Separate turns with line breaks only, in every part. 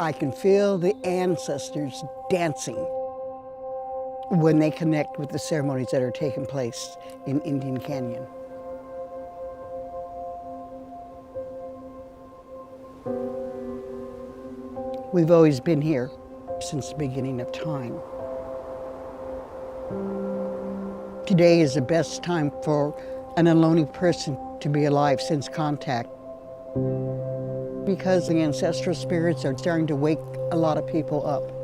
I can feel the ancestors dancing when they connect with the ceremonies that are taking place in Indian Canyon. We've always been here since the beginning of time. Today is the best time for an Ohlone person to be alive since contact, because the ancestral spirits are starting to wake a lot of people up.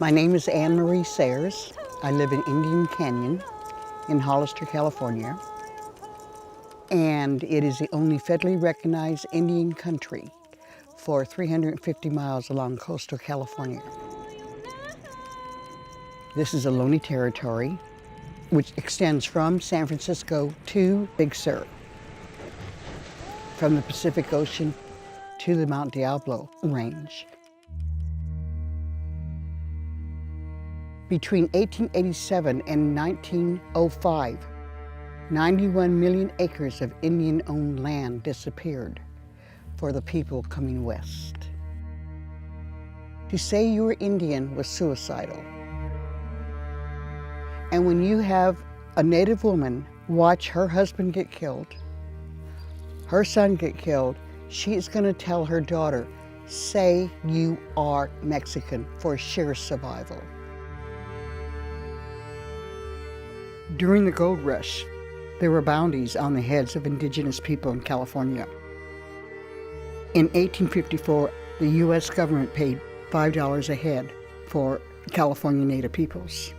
My name is Anne Marie Sayers. I live in Indian Canyon in Hollister, California, and it is the only federally recognized Indian country for 350 miles along coastal California. This is Ohlone territory, which extends from San Francisco to Big Sur, from the Pacific Ocean to the Mount Diablo Range. Between 1887 and 1905, 91 million acres of Indian-owned land disappeared for the people coming west. To say you were Indian was suicidal. And when you have a Native woman watch her husband get killed, her son get killed, she's going to tell her daughter, say you are Mexican for sheer survival. During the gold rush, there were bounties on the heads of indigenous people in California. In 1854, the U.S. government paid $5 a head for California Native peoples.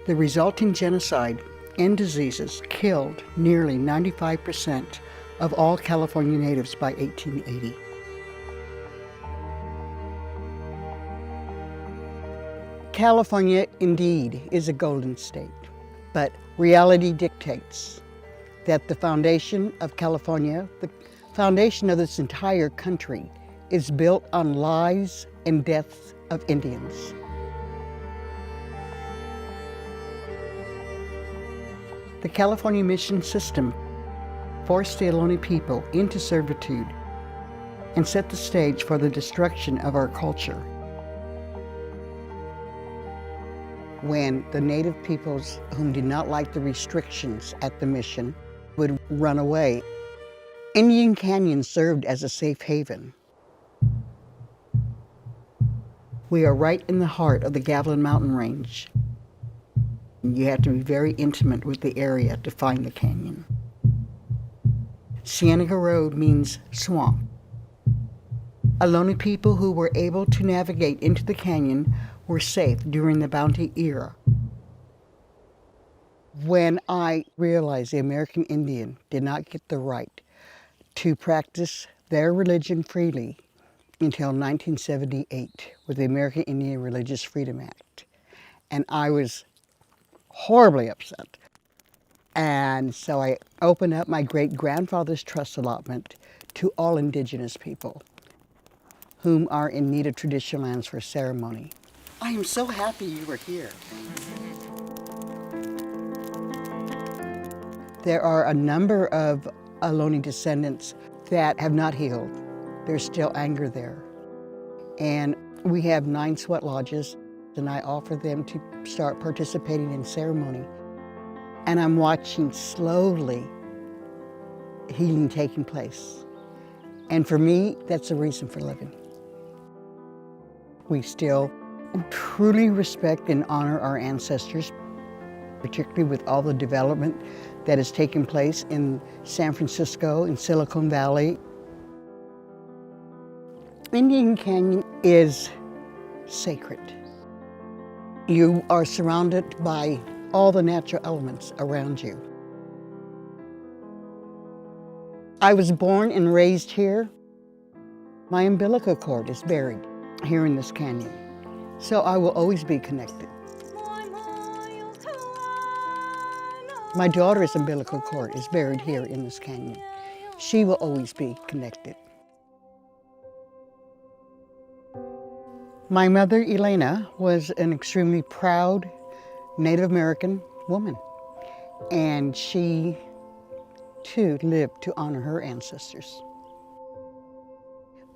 The resulting genocide and diseases killed nearly 95% of all California natives by 1880. California, indeed, is a golden state, but reality dictates that the foundation of California, the foundation of this entire country, is built on lies and deaths of Indians. The California mission system forced the Ohlone people into servitude and set the stage for the destruction of our culture. When the Native peoples whom did not like the restrictions at the mission would run away, Indian Canyon served as a safe haven. We are right in the heart of the Gavilan Mountain Range. You have to be very intimate with the area to find the canyon. Cienega Road means swamp. Ohlone people who were able to navigate into the canyon were safe during the bounty era. When I realized the American Indian did not get the right to practice their religion freely until 1978 with the American Indian Religious Freedom Act, and I was horribly upset. And so I opened up my great-grandfather's trust allotment to all indigenous people whom are in need of traditional lands for ceremony. I am so happy you were here. There are a number of Ohlone descendants that have not healed. There's still anger there. And we have 9 sweat lodges, and I offer them to start participating in ceremony. And I'm watching slowly healing taking place. And for me, that's the reason for living. We still truly respect and honor our ancestors, particularly with all the development that has taken place in San Francisco, in Silicon Valley. Indian Canyon is sacred. You are surrounded by all the natural elements around you. I was born and raised here. My umbilical cord is buried here in this canyon, so I will always be connected. My daughter's umbilical cord is buried here in this canyon. She will always be connected. My mother, Elena, was an extremely proud Native American woman, and she too lived to honor her ancestors.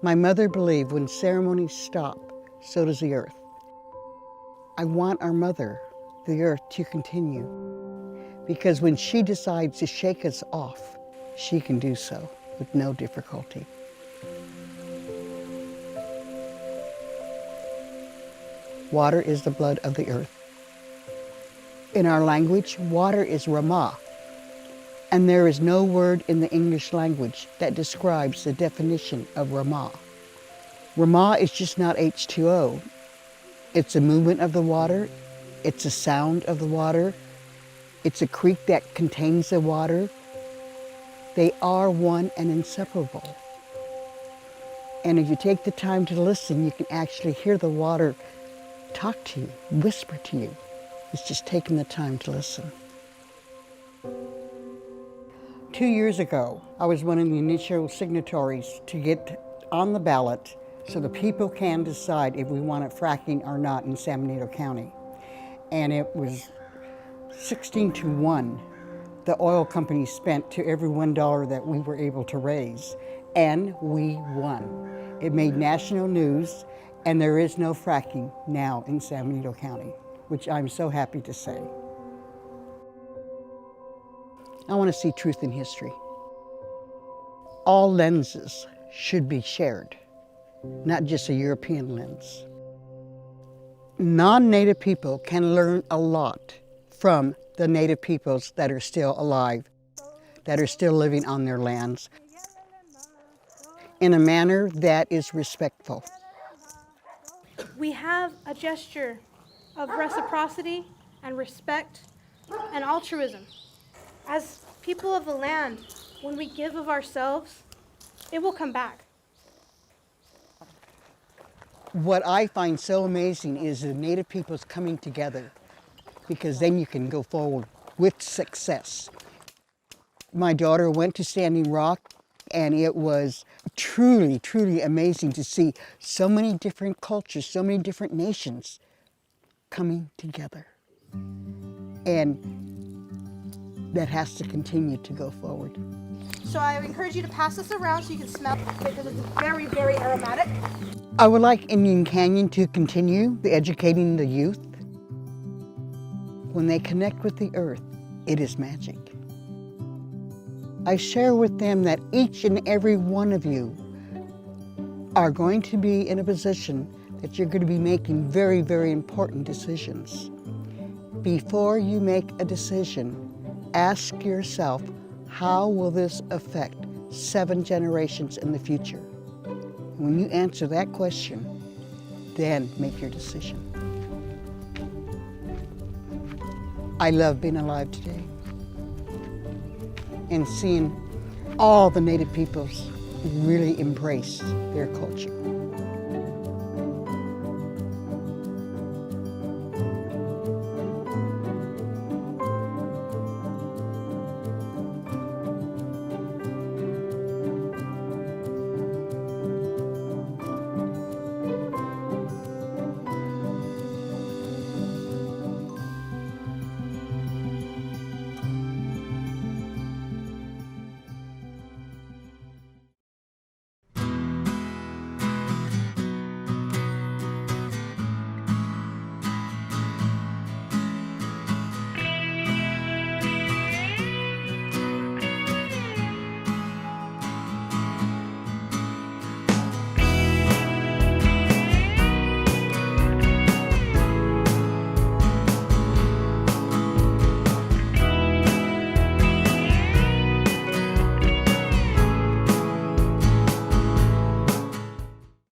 My mother believed when ceremonies stop, so does the earth. I want our mother, the earth, to continue, because when she decides to shake us off, she can do so with no difficulty. Water is the blood of the earth. In our language, water is Rama, and there is no word in the English language that describes the definition of Rama. Rama is just not H2O. It's a movement of the water, it's a sound of the water, it's a creek that contains the water. They are one and inseparable. And if you take the time to listen, you can actually hear the water talk to you, whisper to you. It's just taking the time to listen. 2 years ago, I was one of the initial signatories to get on the ballot so the people can decide if we wanted fracking or not in San Benito County. And it was 16-1 the oil company spent to every $1 that we were able to raise, and we won. It made national news, and there is no fracking now in San Benito County, which I'm so happy to say. I want to see truth in history. All lenses should be shared, not just a European lens. Non-Native people can learn a lot from the Native peoples that are still alive, that are still living on their lands, in a manner that is respectful.
We have a gesture of reciprocity and respect and altruism. As people of the land, when we give of ourselves, it will come back.
What I find so amazing is the Native peoples coming together, because then you can go forward with success. My daughter went to Standing Rock, and it was truly, truly amazing to see so many different cultures, so many different nations coming together. And that has to continue to go forward.
So I encourage you to pass this around so you can smell it, because it's very, very aromatic.
I would like Indian Canyon to continue the educating the youth. When they connect with the earth, it is magic. I share with them that each and every one of you are going to be in a position that you're going to be making very, very important decisions. Before you make a decision, ask yourself, how will this affect 7 generations in the future? When you answer that question, then make your decision. I love being alive today and seeing all the Native peoples really embrace their culture.